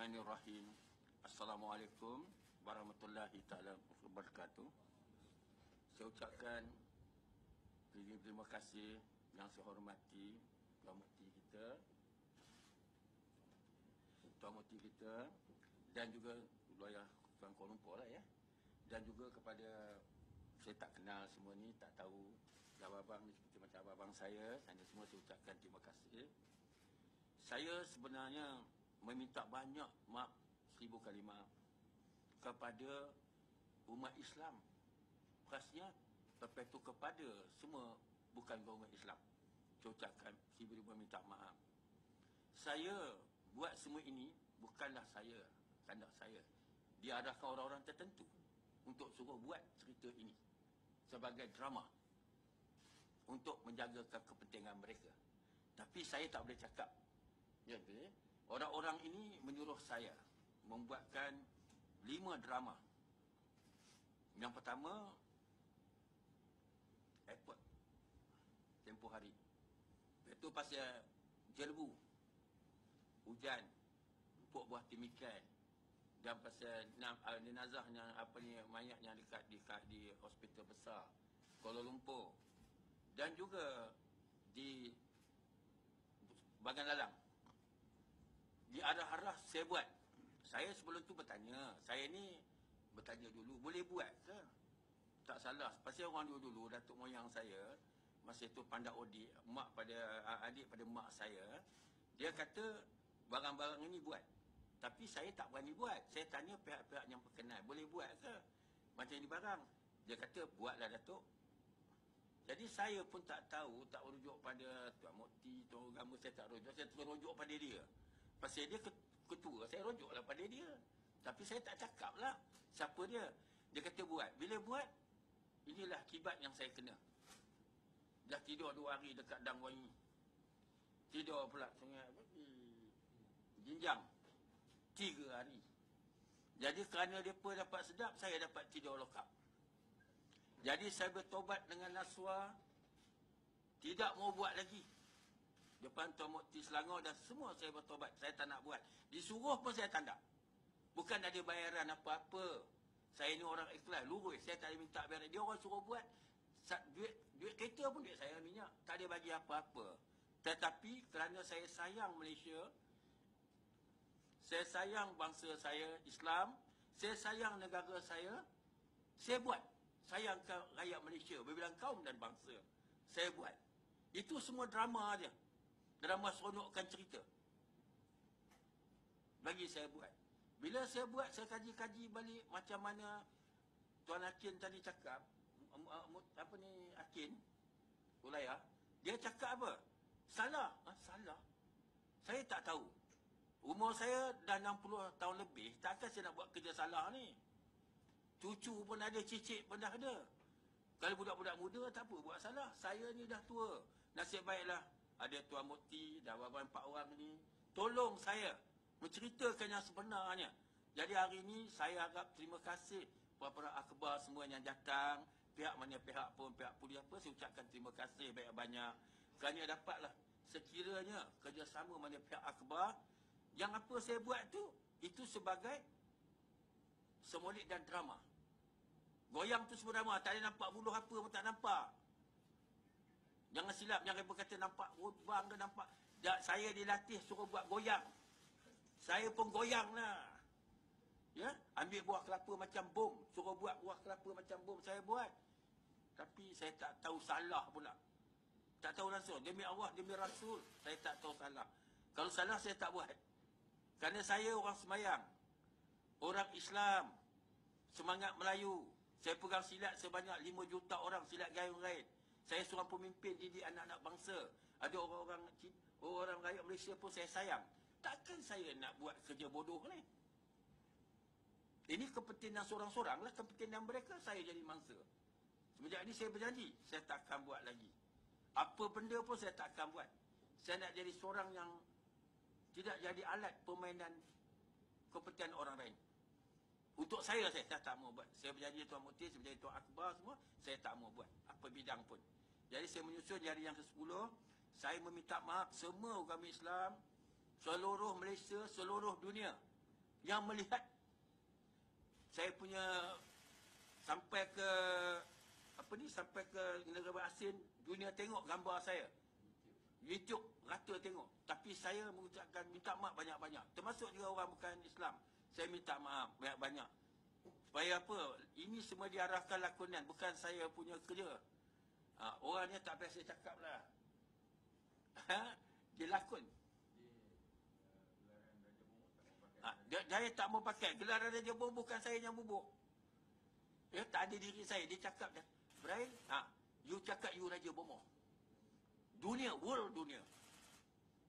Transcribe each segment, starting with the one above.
Bismillahirrahmanirrahim. Assalamualaikum warahmatullahi taala wabarakatuh. Saya ucapkan terima kasih yang saya hormati Tuan Mufti kita dan juga wilayah Tuan Kuala Lumpur lah ya. Dan juga kepada saya tak kenal semua ni, tak tahu abang-abang ni seperti macam abang saya semua saya ucapkan terima kasih. Saya sebenarnya meminta banyak maaf, 1000 kali maaf kepada umat Islam. Khasnya lepas itu kepada semua bukan umat Islam. Saya ucapkan 1000 minta maaf. Saya buat semua ini bukanlah saya, kehendak saya. Diarahkan orang-orang tertentu untuk suruh buat cerita ini sebagai drama untuk menjaga kepentingan mereka. Tapi saya tak boleh cakap. Jadi, orang-orang ini menyuruh saya membuatkan 5 drama. Yang pertama, airport tempoh hari. Itu pasal jelbu, hujan, empuk buah timikai, dan pasal jenazah yang mayat yang dekat di hospital besar Kuala Lumpur, dan juga di Bagan Lalang. Di arah-arah saya buat. Saya sebelum tu bertanya. Saya ni bertanya dulu, boleh buat ke? Tak salah. Pasal orang dulu, datuk moyang saya, masa tu Pandak Odik, adik pada mak saya, dia kata barang-barang ini buat. Tapi saya tak berani buat. Saya tanya pihak-pihak yang berkenal, boleh buat ke? Macam ini barang. Dia kata, buatlah Datuk. Jadi saya pun tak tahu, tak rujuk pada Tuan Mufti, Tuan Agama, saya tak rujuk. Saya terus rujuk pada dia. Pasal dia ketua, saya rujuklah pada dia. Tapi saya tak cakap lah siapa dia. Dia kata buat. Bila buat, inilah akibat yang saya kena. Dah tidur 2 hari dekat Dangwangi. Tidur pula sungai Jinjang 3 hari. Jadi kerana mereka dapat sedap, saya dapat tidur lokap. Jadi saya bertobat dengan Naswa, tidak mau buat lagi. Depan Tuan Mufti Selangor dan semua saya bertobat. Saya tak nak buat. Disuruh pun saya tak nak. Bukan ada bayaran apa-apa. Saya ni orang ikhlas, lurus. Saya tak ada minta bayaran. Dia orang suruh buat. Duit kereta pun duit saya minyak. Tak ada bagi apa-apa. Tetapi kerana saya sayang Malaysia, saya sayang bangsa saya Islam, saya sayang negara saya buat. Sayangkan rakyat Malaysia, berbilang kaum dan bangsa. Saya buat. Itu semua drama dia. Drama seronokkan cerita. Bagi saya buat. Bila saya buat, saya kaji-kaji balik macam mana Tuan Hakim tadi cakap, Hakim Ulayah, dia cakap apa? Salah. Salah. Saya tak tahu. Umur saya dah 60 tahun lebih, takkan saya nak buat kerja salah ni. Cucu pun ada, cicit pun dah ada. Kalau budak-budak muda, tak apa buat salah. Saya ni dah tua. Nasib baiklah ada Tuan Mufti dan abang 4 orang ni tolong saya menceritakan yang sebenarnya. Jadi hari ini saya harap terima kasih para akhbar semua yang datang, pihak mana pihak pun, pihak polis apa, saya ucapkan terima kasih banyak-banyak kerana dapatlah sekiranya kerjasama mana pihak akhbar. Yang apa saya buat tu, itu sebagai semolid dan drama. Goyang tu semua drama, tak ada nampak buluh apa pun tak nampak. Jangan silap, jangan berkata nampak rubang ke nampak. Saya dilatih suruh buat goyang. Saya pun goyang lah. Ya, ambil buah kelapa macam bom. Suruh buat buah kelapa macam bom, saya buat. Tapi saya tak tahu salah pula. Tak tahu langsung. Demi Allah, demi Rasul, saya tak tahu salah. Kalau salah, saya tak buat. Kerana saya orang semayang. Orang Islam. Semangat Melayu. Saya pegang silat sebanyak 5 juta orang, silat gayung raid. Saya seorang pemimpin didik anak-anak bangsa. Ada orang rakyat Malaysia pun saya sayang. Takkan saya nak buat kerja bodoh ni? Ini kepentingan seorang-seorang lah. Kepentingan mereka, saya jadi mangsa. Semenjak ini saya berjanji, saya tak akan buat lagi. Apa benda pun saya tak akan buat. Saya nak jadi seorang yang tidak jadi alat permainan kepentingan orang lain. Untuk saya tak mau buat. Saya berjanji Tuan Mufti, saya berjanji Tuan Akbar semua, saya tak mau buat. Apa bidang pun. Jadi saya menyusun di hari yang ke-10, saya meminta maaf semua agama Islam, seluruh Malaysia, seluruh dunia. yang melihat saya punya sampai ke sampai ke negara asing, dunia tengok gambar saya. YouTube rata tengok. Tapi saya mengucapkan minta maaf banyak-banyak. Termasuk juga orang bukan Islam. Saya minta maaf banyak-banyak. Supaya apa? Ini semua diarahkan lakonan, bukan saya punya kerja. Orangnya tak biasa cakap lah. Dia lakon. Dia tak mau pakai. Gelaran Raja Bomoh bukan saya yang bubuk. Ya, tak ada diri saya. Dia cakap dah. Brian, you cakap you Raja Bomoh. Dunia, world dunia.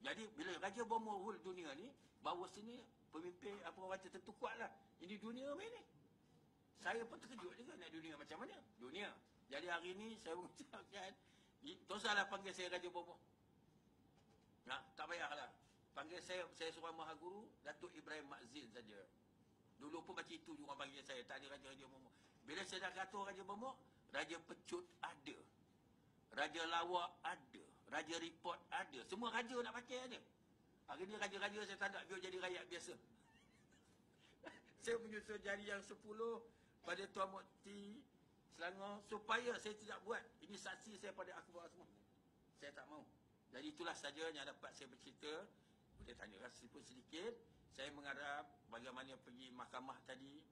Jadi bila Raja Bomoh world dunia ni, bawa sini pemimpin apa orang tertentu kuat lah. Ini dunia main ni. Saya pun terkejut juga nak dunia macam mana. Dunia. Jadi hari ni saya mengucapkan, tak usahlah panggil saya Raja Bomoh. Tak payahlah. Panggil saya seorang Maha Guru, Datuk Ibrahim Makzin saja. Dulu pun macam itu juga orang panggil saya, tak ada Raja Bomoh. Bila saya dah kata Raja Bomoh, Raja Pecut ada. Raja Lawak ada. Raja Report ada. Semua raja nak pakai ada. Hari ni raja-raja saya tak nak biar jadi rakyat biasa. Saya menyusun jari yang 10 pada Tuan Mukti Selangor supaya saya tidak buat. Ini saksi saya pada akhbar semua. Saya tak mau. Jadi itulah saja yang dapat saya bercerita. Boleh tanya pun sedikit. Saya mengharap bagaimana pergi mahkamah tadi.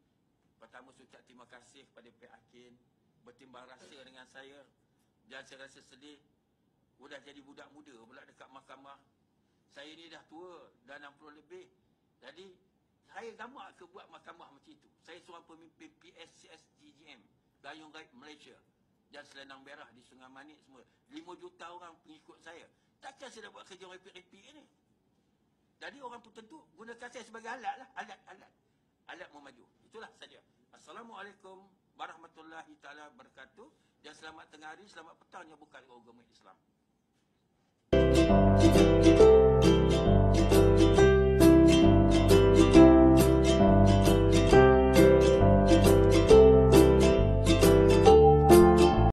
Pertama saya ucap terima kasih kepada pihak hakim. Bertimbang rasa dengan saya. Dan saya rasa sedih. Sudah jadi budak muda pula dekat mahkamah. Saya ni dah tua. Dah 60 lebih. Jadi saya gamak ke buat mahkamah macam itu. Saya seorang pemimpin PSCS GGM. Gayung Gaib Malaysia. Dan Selendang Merah di Sungai Manik semua. 5 juta orang pengikut saya. Takkan saya dah buat kerja repik-repik ni. Jadi orang tertentu gunakan saya sebagai alat lah. Alat memaju. Itulah saja. Assalamualaikum warahmatullahi taala wabarakatuh. Dan selamat tengah hari, selamat petang yang bukan agama Islam.